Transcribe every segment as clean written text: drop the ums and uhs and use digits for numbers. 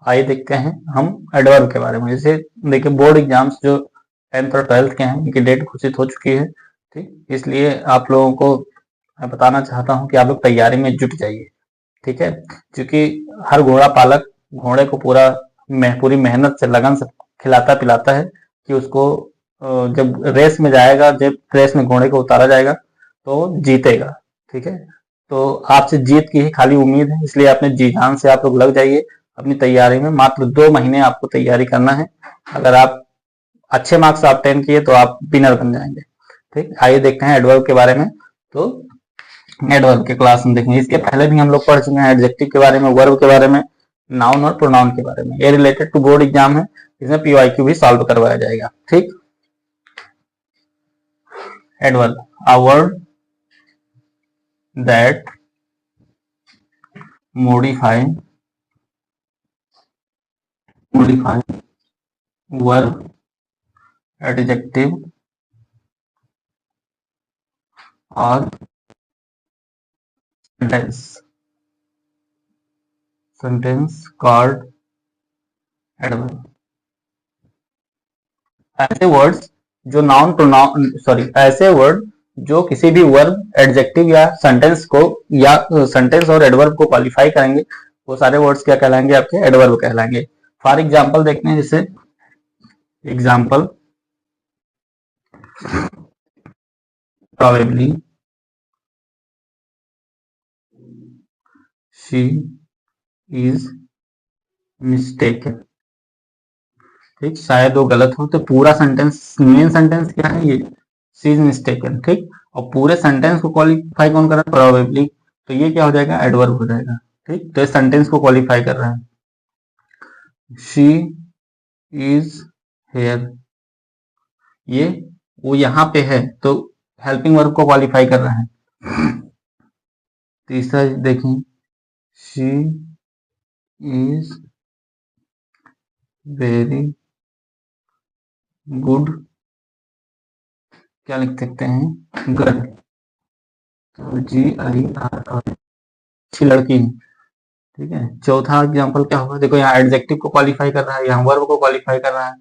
आइए देखते हैं हम एडवर्ब के बारे में। जैसे देखिए बोर्ड एग्जाम्स जो 10th और 12th के हैं इनकी डेट घोषित हो चुकी है, ठीक। इसलिए आप लोगों को मैं बताना चाहता हूं कि आप लोग तैयारी में जुट जाइए, ठीक है। क्योंकि हर घोड़ा पालक घोड़े को पूरी मेहनत से लगन से खिलाता पिलाता है कि उसको जब रेस में जाएगा, जब रेस में घोड़े को उतारा जाएगा तो जीतेगा, ठीक है। तो आपसे जीत की ही खाली उम्मीद है, इसलिए अपने जी जान से आप लोग लग जाइए अपनी तैयारी में। मात्र 2 महीने आपको तैयारी करना है। अगर आप अच्छे मार्क्स ऑब्टेन किए तो आप विनर बन जाएंगे, ठीक। आइए देखते हैं एडवर्ब के बारे में। तो एडवर्ब के क्लास में देखेंगे, इसके पहले भी हम लोग पढ़ चुके हैं एडजेक्टिव के बारे में, वर्ब के बारे में, नाउन और प्रोनाउन के बारे में। ये रिलेटेड टू बोर्ड एग्जाम है, इसमें पीवाईक्यू भी सॉल्व करवाया जाएगा, ठीक। Adverb, a word that modify verb, adjective or sentence called adverb। ऐसे वर्ड्स जो नाउन प्रोनाउन ऐसे वर्ड जो किसी भी वर्ब, एडजेक्टिव या सेंटेंस को या सेंटेंस और एडवर्ब को क्वालिफाई करेंगे, वो सारे वर्ड्स क्या कहलाएंगे? आपके एडवर्ब कहलाएंगे। फॉर एग्जाम्पल देखते हैं, जैसे example probably, she is mistaken, ठीक। शायद वो गलत हो, तो पूरा सेंटेंस, मेन सेंटेंस क्या है? ये शी इज मिस्टेकन, ठीक। और पूरे सेंटेंस को क्वालिफाई कौन कर रहा है? प्रोबेबली। तो ये क्या हो जाएगा? एडवर्ब हो जाएगा, ठीक। तो इस सेंटेंस को क्वालिफाई कर रहा है। शी इज हेयर, ये वो यहाँ पे है, तो हेल्पिंग वर्ब को क्वालिफाई कर रहा है। तीसरा देखें, शी इज वेरी गुड, क्या लिख सकते हैं? गर्ल, तो GIR, अच्छी लड़की है, ठीक है। चौथा एग्जांपल क्या होगा? देखो यहाँ एडजेक्टिव को क्वालिफाई कर रहा है, यहाँ वर्ब को क्वालिफाई कर रहा है,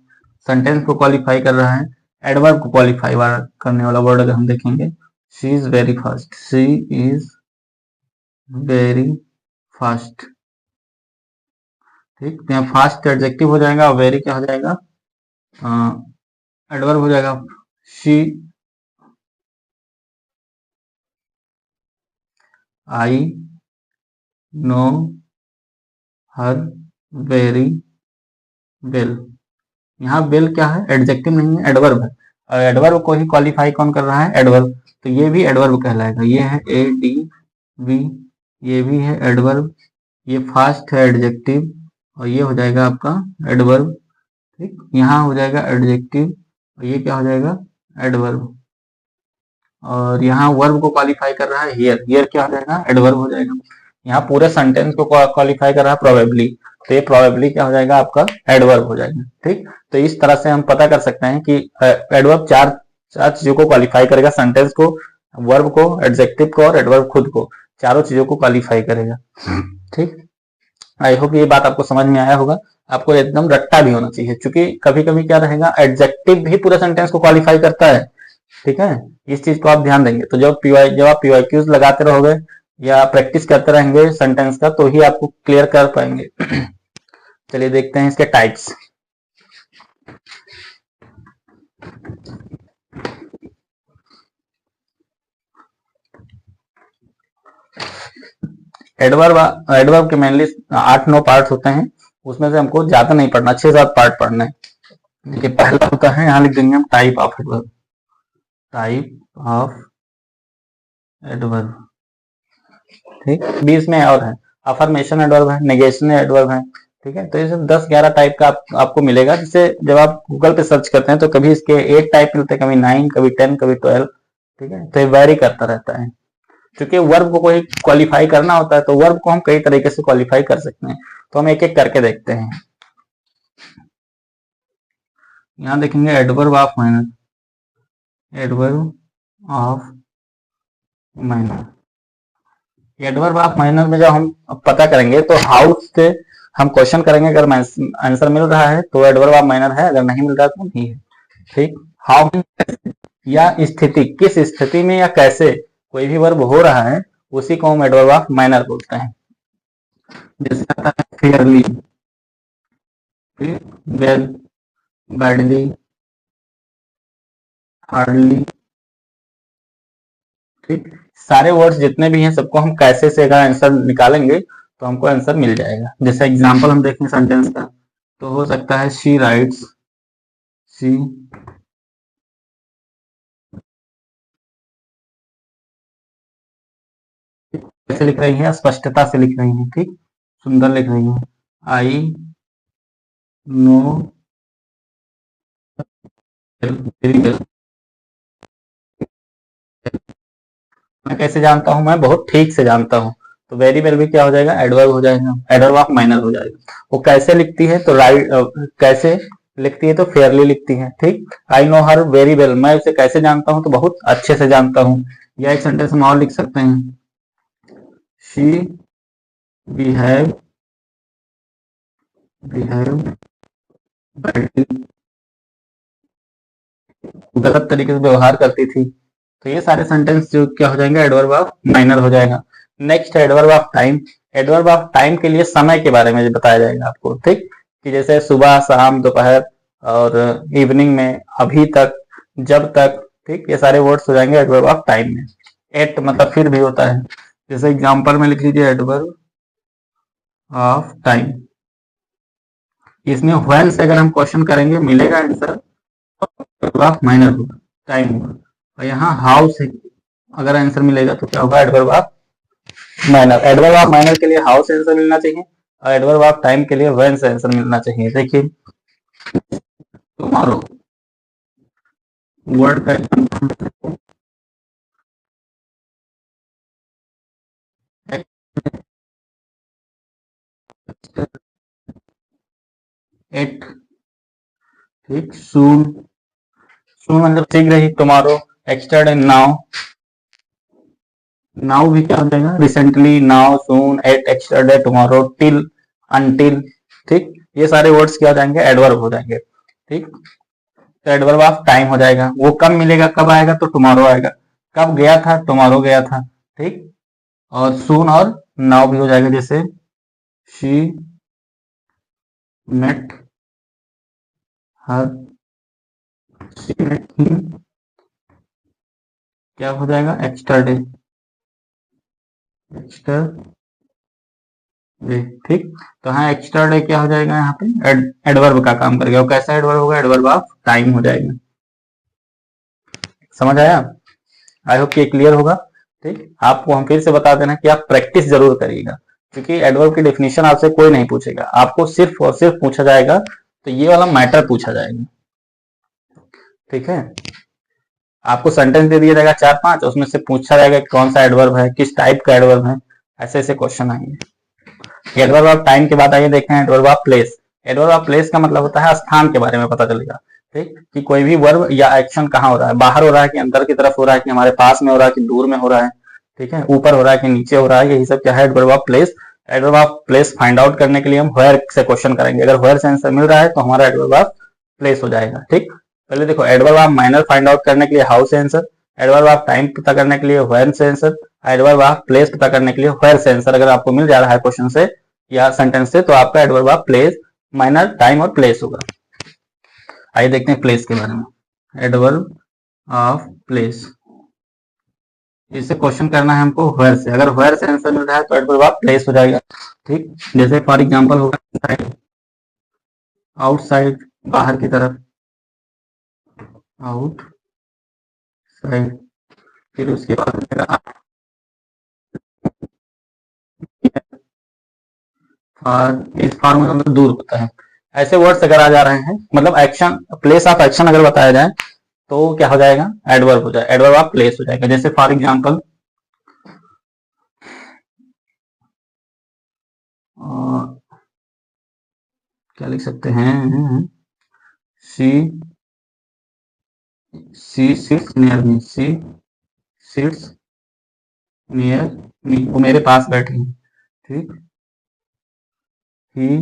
सेंटेंस को क्वालिफाई कर रहा है, एडवर्ब को क्वालिफाई करने वाला वर्ड अगर हम देखेंगे, she is very fast, she is very fast, ठीक। तो यहाँ फास्ट एडजेक्टिव हो जाएगा और वेरी क्या हो जाएगा? एडवर्ब हो जाएगा। She, I know her very well, यहाँ वेल क्या है? एडजेक्टिव नहीं है, एडवर्ब है। और एडवर्ब को ही क्वालिफाई कौन कर रहा है? एडवर्ब। तो ये भी एडवर्ब कहलाएगा। ये है ADV, ये भी है एडवर्ब। ये फास्ट है एडजेक्टिव, और ये हो जाएगा आपका एडवर्ब, ठीक। यहाँ हो जाएगा एडजेक्टिव और ये क्या हो जाएगा? एडवर्ब। और यहाँ वर्ब को क्वालिफाई कर रहा है हियर, हियर क्या हो जाएगा? एडवर्ब हो जाएगा। यहाँ पूरे सेंटेंस को क्वालिफाई कर रहा है प्रोबेबली, तो ये प्रोबेबली क्या हो जाएगा? आपका एडवर्ब हो जाएगा, ठीक। तो इस तरह से हम पता कर सकते हैं कि एडवर्ब चार चार चीजों को क्वालिफाई करेगा, सेंटेंस को, वर्ब को, एडजेक्टिव को और एडवर्ब खुद को, चारों चीजों को क्वालिफाई करेगा, ठीक। आई होप ये बात आपको समझ में आया होगा। आपको एकदम रट्टा भी होना चाहिए, क्योंकि कभी कभी क्या रहेगा, एडजेक्टिव भी पूरे सेंटेंस को क्वालिफाई करता है, ठीक है। इस चीज को आप ध्यान देंगे, तो जब आप पीवाईक्यूज लगाते रहोगे या प्रैक्टिस करते रहेंगे सेंटेंस का, तो ही आपको क्लियर कर पाएंगे। चलिए देखते हैं इसके टाइप्स। एडवर्ब के मेनली 8-9 पार्ट होते हैं, उसमें से हमको ज्यादा नहीं पढ़ना, 6-7 पार्ट पढ़ना है। देखिए पहला होता है, यहाँ लिख देंगे हम, type of adverb, type of adverb, ठीक। 20 में और है, अफर्मेशन एडवर्ब है, नेगेशन एडवर्ब है, ठीक है। तो ये सब 10-11 टाइप का आपको मिलेगा, जिसे जब आप गूगल पे सर्च करते हैं तो कभी इसके 8 टाइप मिलते हैं, कभी 9, कभी 10, कभी 12, ठीक है। तो ये वेरी करता रहता है, क्योंकि वर्ब को कोई क्वालिफाई करना होता है, तो वर्ब को हम कई तरीके से क्वालिफाई कर सकते हैं। तो हम एक एक करके देखते हैं। यहाँ देखेंगे adverb of minor, adverb of minor. Adverb of minor में जब हम पता करेंगे तो हाउ से हम क्वेश्चन करेंगे, अगर आंसर मिल रहा है तो एडवर्ब ऑफ माइनर है, अगर नहीं मिल रहा तो नहीं है। ठीक, हाउ या स्थिति, किस स्थिति में या कैसे कोई भी वर्ब हो रहा है उसी को हम एडवर्ब ऑफ माइनर बोलते हैं। जैसे आता है फेयरली, वेल, बैडली, हार्डली। ठीक, सारे वर्ड्स जितने भी हैं सबको हम कैसे से अगर आंसर निकालेंगे तो हमको आंसर मिल जाएगा। जैसे एग्जांपल हम देखें सेंटेंस का, तो हो सकता है शी राइट्स, शी कैसे लिख रही है, स्पष्टता से लिख रही है। ठीक, सुंदर लिख रही है। आई नो वेरी वेल, मैं कैसे जानता हूँ, मैं बहुत ठीक से जानता हूँ। तो वेरी वेल भी क्या हो जाएगा, एडवर्ब हो जाएगा, एडवर्ब ऑफ माइनर हो जाएगा। वो कैसे लिखती है तो राइट, कैसे लिखती है तो फेयरली लिखती है। ठीक, I know her very well, मैं उसे कैसे जानता हूँ तो बहुत अच्छे से जानता हूँ। या एक सेंटेंस हम और लिख सकते हैं, शी बिहेव बिहेव बैडली, गलत तरीके से व्यवहार करती थी। तो ये सारे सेंटेंस जो क्या हो जाएंगे, एडवर्ब ऑफ माइनर हो जाएगा। नेक्स्ट है adverb of time. Adverb of time के लिए समय के बारे में बताया जाएगा आपको। ठीक, कि जैसे सुबह, शाम, दोपहर और इवनिंग में, अभी तक, जब तक। ठीक, ये सारे वर्ड्स हो जाएंगे एडवर्ब ऑफ टाइम में। एट मतलब फिर भी होता है। जैसे एग्जांपल में लिख लीजिए एडवर्ब ऑफ टाइम। इसमें व्हेन से अगर हम क्वेश्चन करेंगे मिलेगा आंसर, एडवर्ब ऑफ माइनर होगा, टाइम होगा। और यहाँ हाउ से अगर आंसर मिलेगा तो क्या होगा, adverb of minor. Adverb of minor के लिए हाउ से आंसर मिलना चाहिए और एडवर्ब ऑफ टाइम के लिए व्हेन से आंसर मिलना चाहिए। देखिए टुमारो वर्ड का एट। ठीक, सून, सून मतलब शीघ्र ही, टुमारो एक्स्ट्रा नाउ, नाउ भी क्या हो जाएगा, recently, now, soon, at, extra day, tomorrow, till, until. ठीक, ये सारे वर्ड्स क्या हो जाएंगे, एडवर्ब हो जाएंगे। ठीक, तो एडवर्ब ऑफ टाइम हो जाएगा। वो कब मिलेगा, कब आएगा तो टुमारो आएगा। कब गया था, टुमारो गया था। ठीक, और सून और नाउ भी हो जाएगा। जैसे she met her, she met him, क्या हो जाएगा, एक्स्ट्रा डे, एक्स्ट्रा डे। ठीक, तो हाँ एक्स्ट्रा डे क्या हो जाएगा, यहाँ पे एडवर्ब का काम करेगा। वो कैसा एडवर्ब होगा, एडवर्ब ऑफ टाइम हो जाएगा। समझ आया? आई होप कि क्लियर होगा। ठीक, आपको हम फिर से बता देना कि आप प्रैक्टिस जरूर करिएगा, क्योंकि एडवर्ब की डेफिनेशन आपसे कोई नहीं पूछेगा, आपको सिर्फ और सिर्फ पूछा जाएगा तो ये वाला मैटर पूछा जाएगा। ठीक है, आपको सेंटेंस दे दिया जाएगा 4-5, उसमें से पूछा जाएगा कौन सा एडवर्ब है, किस टाइप का एडवर्ब है, ऐसे ऐसे क्वेश्चन आएंगे। एडवर्ब ऑफ टाइम के बाद आइए देखते हैं adverb of place. Adverb of place का मतलब होता है स्थान के बारे में पता चलेगा। ठीक, कि कोई भी वर्ब या एक्शन कहाँ हो रहा है, बाहर हो रहा है कि अंदर की तरफ हो रहा है, कि हमारे पास में हो रहा है कि दूर में हो रहा है। ठीक है, ऊपर हो रहा है कि नीचे हो रहा है, यही सब क्या है, adverb of place. Adverb of place find out करने के लिए हम वेयर से क्वेश्चन करेंगे। अगर वेयर से आंसर मिल रहा है तो हमारा एडवर्ब ऑफ प्लेस हो जाएगा। ठीक, पहले देखो adverb of minor find out करने के लिए हाउ से आंसर, एडवर्ब ऑफ टाइम पता करने के लिए व्हेन से आंसर, एडवर्ब ऑफ प्लेस पता करने के लिए वेयर से आंसर। अगर आपको मिल जा रहा है क्वेश्चन से या सेंटेंस से तो आपका adverb of place, minor, time और प्लेस होगा। आइए देखते हैं प्लेस के बारे में। एडवर्ब ऑफ प्लेस, इसे क्वेश्चन करना है हमको वेयर से। अगर वेयर से आंसर मिल रहा है तो एडवर्ब ऑफ प्लेस हो जाएगा। ठीक, जैसे फॉर एग्जांपल होगा आउटसाइड, बाहर की तरफ, आउट साइड। फिर उसके बाद फार, इस फार मतलब दूर होता है। ऐसे वर्ड्स अगर आ जा रहे हैं, मतलब एक्शन, प्लेस ऑफ एक्शन अगर बताया जाए तो क्या हो जाएगा, एडवर्ब हो जाएगा, एडवर्ब ऑफ प्लेस हो जाएगा। जैसे फॉर एग्जांपल क्या लिख सकते हैं, she she sits near me, she sits near me, वो मेरे पास बैठी है। ठीक, ही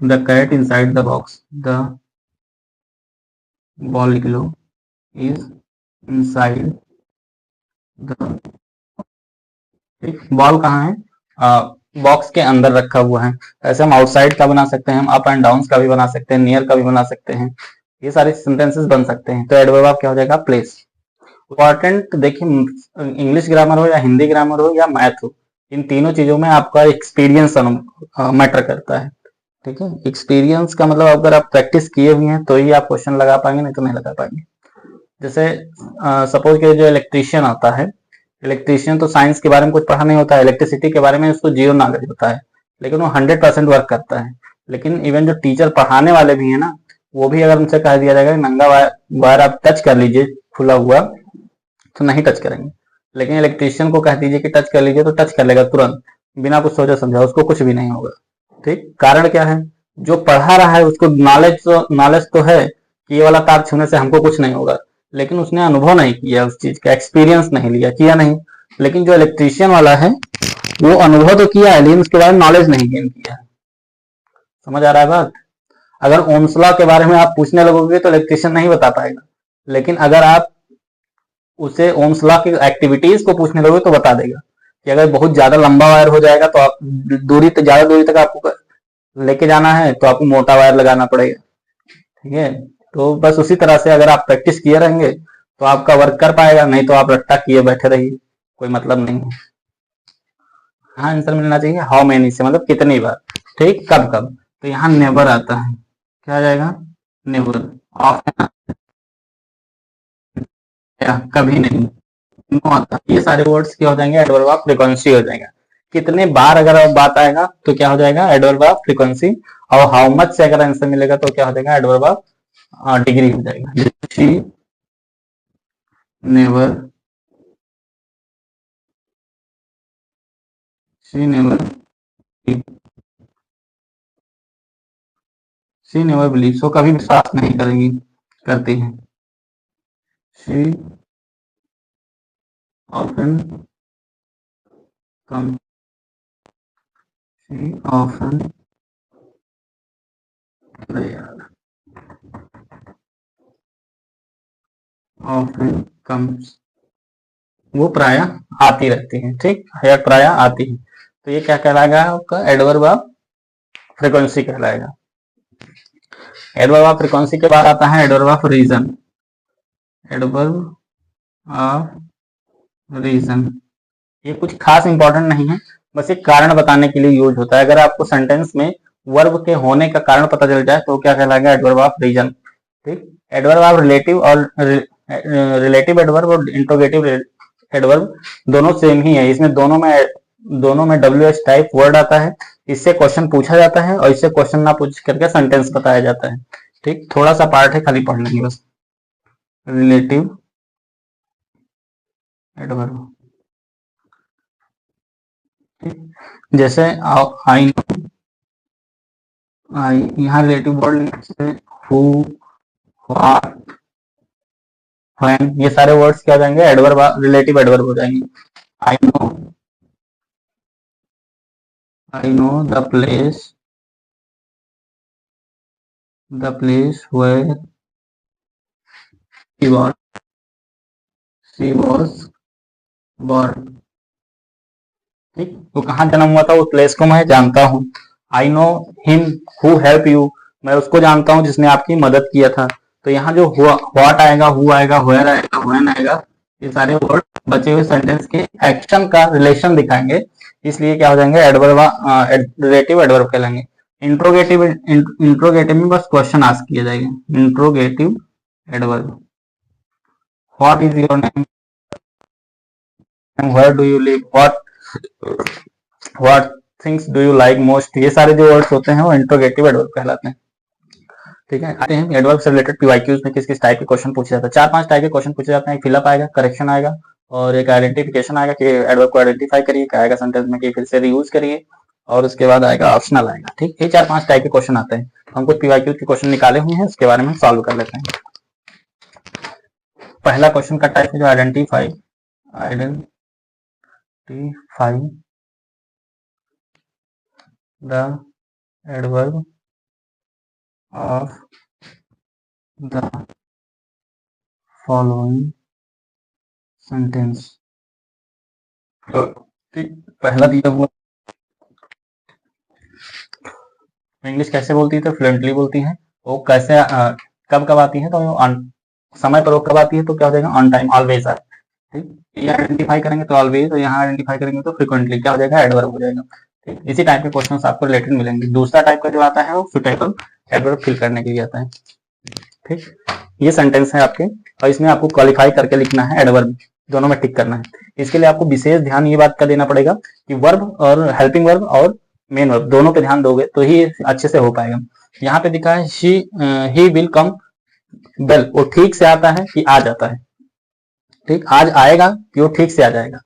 the cat inside the box, the ball लिख लो, इज इनसाइड द, बॉल कहाँ है, बॉक्स के अंदर रखा हुआ है। ऐसे हम आउटसाइड का बना सकते हैं, हम अप एंड डाउन का भी बना सकते हैं, नियर का भी बना सकते हैं, ये सारे सेंटेंसेस बन सकते हैं। तो एडवर्ब ऑफ क्या हो जाएगा, प्लेस। इंपॉर्टेंट देखिए, इंग्लिश ग्रामर हो या हिंदी ग्रामर हो या मैथ हो, इन तीनों चीजों में आपका एक्सपीरियंस मैटर करता है। ठीक है, एक्सपीरियंस का मतलब अगर आप प्रैक्टिस किए हुए हैं तो ही आप क्वेश्चन लगा पाएंगे, नहीं तो नहीं लगा पाएंगे। जैसे सपोज के जो इलेक्ट्रीशियन आता है, इलेक्ट्रीशियन तो साइंस के बारे में कुछ पढ़ा नहीं होता है, इलेक्ट्रिसिटी के बारे में उसको जीरो नॉलेज होता है, लेकिन वो 100% वर्क करता है। लेकिन इवन जो टीचर पढ़ाने वाले भी है ना, वो भी अगर उनसे कह दिया जाएगा नंगा वायर आप टच कर लीजिए खुला हुआ, तो नहीं टच करेंगे। लेकिन इलेक्ट्रीशियन को कह दीजिए कि टच कर लीजिए तो टच कर लेगा तुरंत, बिना कुछ सोचा समझा, उसको कुछ भी नहीं होगा। ठीक, कारण क्या है, जो पढ़ा रहा है उसको नॉलेज तो है कि ये वाला तार छूने से हमको कुछ नहीं होगा, लेकिन उसने अनुभव नहीं किया, उस चीज का एक्सपीरियंस नहीं लिया, किया नहीं। लेकिन जो इलेक्ट्रीशियन वाला है वो अनुभव तो किया है, लेकिन उसके बारे में नॉलेज नहीं गेन किया है। समझ आ रहा है बात। अगर ओम्स लॉ के बारे में आप पूछने लगोगे तो इलेक्ट्रीशियन नहीं बता पाएगा, लेकिन अगर आप उसे ओम्स लॉ की एक्टिविटीज को पूछने लगोगे तो बता देगा कि अगर बहुत ज्यादा लंबा वायर हो जाएगा तो आप दूरी तक, ज्यादा दूरी तक आपको लेके जाना है तो आपको मोटा वायर लगाना पड़ेगा। ठीक है, तो बस उसी तरह से अगर आप प्रैक्टिस किए रहेंगे तो आपका वर्क कर पाएगा, नहीं तो आप रट्टा किए बैठे रहिए, कोई मतलब नहीं है। हाँ, आंसर मिलना चाहिए हाउ मेनी से, मतलब कितनी बार। ठीक, कब कब, तो यहाँ नेवर आता है, क्या आ जाएगा, नेवर। ऑफन, या कभी नहीं, नो आता है। ये सारे वर्ड्स क्या हो जाएंगे, एडवर्ब ऑफ फ्रीक्वेंसी हो जाएगा। कितने बार अगर बात आएगा तो क्या हो जाएगा, एडवर्ब ऑफ फ्रीक्वेंसी। और हाउ मच से अगर आंसर मिलेगा तो क्या हो जाएगा, एडवर्ब ऑफ डिग्री हो जाएगा। She never, she never, she never believe, वो कभी विश्वास नहीं करेंगी, करती हैं। She often come, she often, often comes, वो प्राय आती रहती है। ठीक, या प्राय आती है, तो ये क्या कहलाएगा आपका, एडवर्ब ऑफ फ्रीक्वेंसी कहलाएगा। एडवर्ब ऑफ फ्रीक्वेंसी के बाद आता है adverb of reason. Adverb of reason, ये कुछ खास इंपॉर्टेंट नहीं है, बस एक कारण बताने के लिए यूज होता है। अगर आपको सेंटेंस में वर्ब के होने का कारण पता चल जाए तो क्या कहलाएगा, एडवर्ब ऑफ रीजन। ठीक, एडवर्ब ऑफ रिलेटिव और रिलेटिव एडवर्ब और इंट्रोगेटिव एडवर्ब दोनों सेम ही है। इसमें दोनों में डब्ल्यू एच टाइप वर्ड आता है, इससे क्वेश्चन पूछा जाता है और इससे क्वेश्चन ना पूछ करके सेंटेंस बताया जाता है। ठीक, थोड़ा सा पार्ट है, खाली पढ़ लेंगे बस। रिलेटिव एडवर्ब, जैसे आई, यहाँ रिलेटिव वर्ड जैसे हु, व्हाट, व्हेन, ये सारे वर्ड्स क्या हो जाएंगे, एडवर्ब, रिलेटिव एडवर्ब हो जाएंगे। I know, I know the place where she was born. ठीक, तो कहाँ जन्म हुआ था, उस प्लेस को मैं जानता हूँ। I know him who help you, मैं उसको जानता हूँ जिसने आपकी मदद किया था। तो यहाँ जो व्हाट आएगा, हु आएगा, वेयर आएगा, व्हेन आएगा, ये सारे वर्ड बचे हुए सेंटेंस के एक्शन का रिलेशन दिखाएंगे, इसलिए क्या हो जाएंगे, एडवर्ब, रिलेटिव एडवर्ब कहलाएंगे। इंट्रोगेटिव में बस क्वेश्चन आस्क किया जाएगा। Interrogative adverb, what is your name, where do you live, what things do you like most, ये सारे जो वर्ड्स होते हैं वो इंट्रोगेटिव एडवर्ब कहलाते हैं। ठीक है, आते हैं एडवर्ब से रिलेटेड पीवाईक्यूज में किस किस टाइप के क्वेश्चन पूछे जाते हैं। 4-5 टाइप के क्वेश्चन पूछे जाते हैं। एक फिलअप आएगा, करेक्शन आएगा, और एक आइडेंटिफिकेशन आएगा कि एडवर्ब को आइडेंटिफाई करिए, क्या आएगा सेंटेंस में कि फिर से रीयूज करिए, और उसके बाद आएगा ऑप्शनल आएगा। ठीक, ये 4-5 टाइप के क्वेश्चन आते हैं। हम कुछ पीवाईक्यूज के क्वेश्चन निकाले हुए हैं, उसके बारे में सॉल्व कर लेते हैं। पहला क्वेश्चन का टाइप है जो identify the adverb of the following sentence. ठीक, पहला दिया हुआ इंग्लिश कैसे बोलती है तो फ्लुएंटली बोलती है। वो कैसे कब कब आती है तो समय पर वो कब आती है तो क्या हो जाएगा ऑन टाइम ऑलवेज आए। ठीक, ये आइडेंटिफाई करेंगे तो ऑलवेज, और यहाँ आइडेंटिफाई करेंगे तो फ्रिक्वेंटली क्या हो जाएगा एडवर्ब हो जाएगा। ठीक, इसी टाइप के क्वेश्चंस आपको रिलेटेड मिलेंगे। दूसरा टाइप का जो आता है वो सुटेबल एडवर्ब फिल करने के लिए आता है। ठीक, ये सेंटेंस है आपके और इसमें आपको क्वालिफाई करके लिखना है, एडवर्ब दोनों में टिक करना है। इसके लिए आपको विशेष ध्यान ये बात का देना पड़ेगा कि वर्ब और हेल्पिंग वर्ब और मेन वर्ब दोनों पे ध्यान दोगे तो ही अच्छे से हो पाएगा। यहाँ पे दिखा है ही विल कम वेल, वो ठीक से आता है कि आ जाता है। ठीक, आज आएगा कि वो ठीक से आ जाएगा,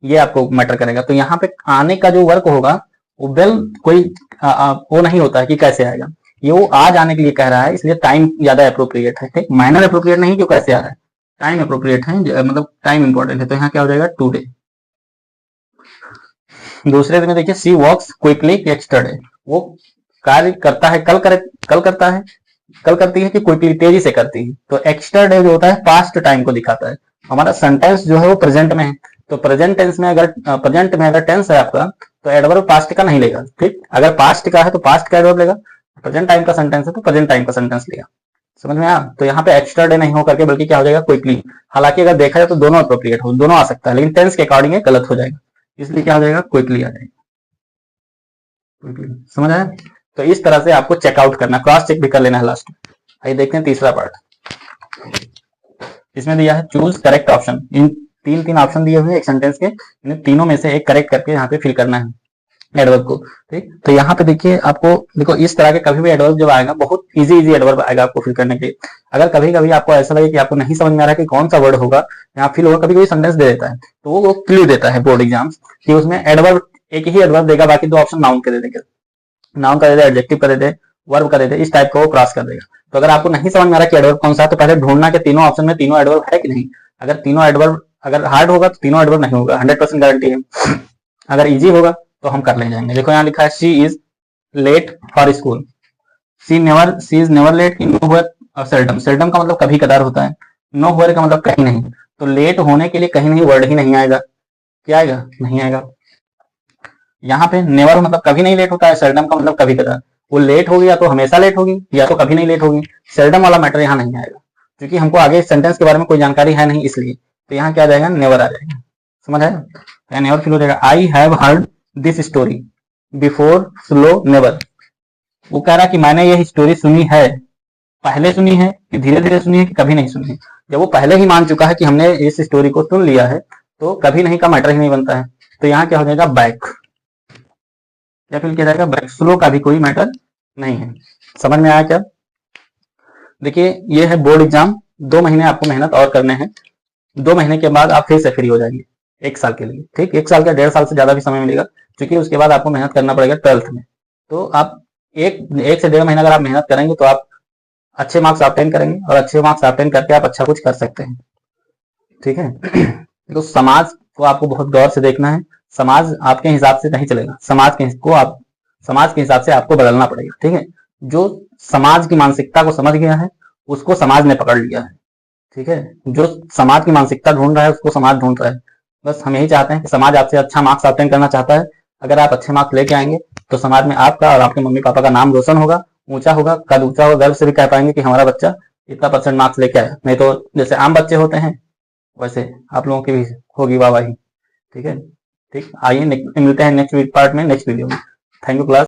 ये आपको मैटर करेगा। तो यहाँ पे आने का जो वर्क होगा वो वेल कोई वो नहीं होता है कि कैसे आएगा, ये वो आज आने के लिए कह रहा है, इसलिए टाइम ज्यादा अप्रोप्रिएट है। ठीक, मैनर अप्रोप्रिएट नहीं, जो कैसे आ रहा है, टाइम अप्रोप्रिएट है, मतलब टाइम इंपॉर्टेंट है। तो यहाँ क्या हो जाएगा टुडे। दूसरे में देखिए सी वॉक्स क्विकली यस्टरडे, वो कार्य करता है कल करता है, कल करती है कि क्विकली तेजी से करती है। तो यस्टरडे जो होता है पास्ट टाइम को दिखाता है। हमारा सेंटेंस जो है वो प्रेजेंट में है, तो प्रेजेंट टेंस में अगर टेंस है आपका तो एडवर्ब पास्ट का नहीं लेगा। ठीक, अगर पास्ट का है तो पास्ट का एडवर्ब लेगा, प्रेजेंट टाइम का सेंटेंस है तो प्रेजेंट टाइम का सेंटेंस लेगा। समझ में आया? तो यहाँ पे यस्टरडे नहीं हो करके बल्कि क्या हो जाएगा क्विकली। हालांकि अगर देखा जाए तो दोनों अप्रोप्रिएट हो, दोनों आ सकता है, लेकिन टेंस के अकॉर्डिंग गलत हो जाएगा, इसलिए क्या हो जाएगा क्विकली आ जाएगा। क्विकली, समझ आया? तो इस तरह से आपको चेकआउट करना, क्रॉस चेक भी कर लेना है लास्ट में। आइए देखते हैं तीसरा पार्ट। इसमें दिया है चूज करेक्ट ऑप्शन। इन तीन ऑप्शन दिए हुए हैं एक सेंटेंस के, इन तीनों में से एक करेक्ट करके यहाँ पे फिल करना है एडवर्ब को। ठीक, तो यहाँ पे देखिए आपको देखो इस तरह के कभी भी एडवर्ब जब आएगा बहुत इजी एडवर्ब आएगा आपको फिल करने के लिए। अगर कभी कभी आपको ऐसा लगे कि आपको नहीं समझ में आ रहा है कि कौन सा वर्ड होगा यहाँ फिल होगा, कभी कभी सेंटेंस दे देता है तो वो क्लू देता है बोर्ड एग्जाम्स कि उसमें एडवर्ब एक ही एडवर्ब देगा, बाकी दो ऑप्शन नाउन के दे देगा, नाउन का दे दे, एडजेक्टिव का दे दे, वर्ब का दे दे, इस टाइप का वो क्रॉस कर देगा। तो अगर आपको नहीं समझ में आ रहा कि एडवर्ब कौन सा है तो पहले ढूंढना कि तीनों ऑप्शन में तीनों एडवर्ब है कि नहीं। अगर तीनों एडवर्ब अगर हार्ड होगा तो तीनों एडवर्ब नहीं होगा, 100% गारंटी है। अगर इजी होगा तो हम कर ले जाएंगे। देखो यहाँ लिखा है she is late for school, she is never late, nowhere और सेल्डम। सेल्डम का मतलब कभी कदार होता है, नोवेयर का मतलब कहीं नहीं। तो लेट होने के लिए कहीं नहीं वर्ड ही नहीं आएगा, क्या आएगा? नहीं आएगा। यहाँ पे नेवर मतलब कभी नहीं लेट होता है, सेल्डम का मतलब कभी कदार। वो लेट होगी या तो हमेशा लेट होगी या तो कभी नहीं लेट होगी, सेल्डम वाला मैटर यहाँ नहीं आएगा क्योंकि हमको आगे सेंटेंस के बारे में कोई जानकारी है नहीं, इसलिए तो यहाँ क्या आ जाएगा नेवर आ जाएगा। समझ आया? नेवर फिल हो जाएगा। I have heard this story before slow never, वो कह रहा कि मैंने यह स्टोरी सुनी है, पहले सुनी है कि धीरे धीरे सुनी है कि कभी नहीं सुनी है। जब वो पहले ही मान चुका है कि हमने इस स्टोरी को सुन लिया है तो कभी नहीं का मैटर ही नहीं बनता है। तो यहाँ क्या हो जाएगा बैक, या फिर क्या जाएगा बैक। स्लो का भी कोई मैटर नहीं है। समझ में आया क्या? देखिए ये है बोर्ड एग्जाम, 2 महीने आपको मेहनत और करने हैं। 2 महीने के बाद आप फिर से फ्री हो जाएंगे 1 साल के लिए। ठीक, 1 साल का 1.5 साल से ज्यादा भी समय मिलेगा क्योंकि उसके बाद आपको मेहनत करना पड़ेगा 12th में। तो आप एक से 1.5 महीना अगर आप मेहनत करेंगे तो आप अच्छे मार्क्स ऑब्टेन करेंगे और अच्छे मार्क्स ऑब्टेन करके आप अच्छा कुछ कर सकते हैं। ठीक है, तो समाज को आपको बहुत गौर से देखना है। समाज आपके हिसाब से नहीं चलेगा, समाज के हिसाब से आपको बदलना पड़ेगा। ठीक है, जो समाज की मानसिकता को समझ गया है उसको समाज ने पकड़ लिया है। ठीक है, जो समाज की मानसिकता ढूंढ रहा है उसको समाज ढूंढ रहा है। बस हम यही चाहते हैं कि समाज आपसे अच्छा मार्क्स ऑब्टेन करना चाहता है। अगर आप अच्छे मार्क्स लेके आएंगे तो समाज में आपका और आपके मम्मी पापा का नाम रोशन होगा, ऊंचा होगा, कद ऊंचा होगा, गर्व से भी कह पाएंगे कि हमारा बच्चा इतना % मार्क्स लेके आया। नहीं तो जैसे आम बच्चे होते हैं वैसे आप लोगों की भी होगी वाहवाही। ठीक है, ठीक, आइए मिलते हैं नेक्स्ट पार्ट में, नेक्स्ट वीडियो में। Thank you class.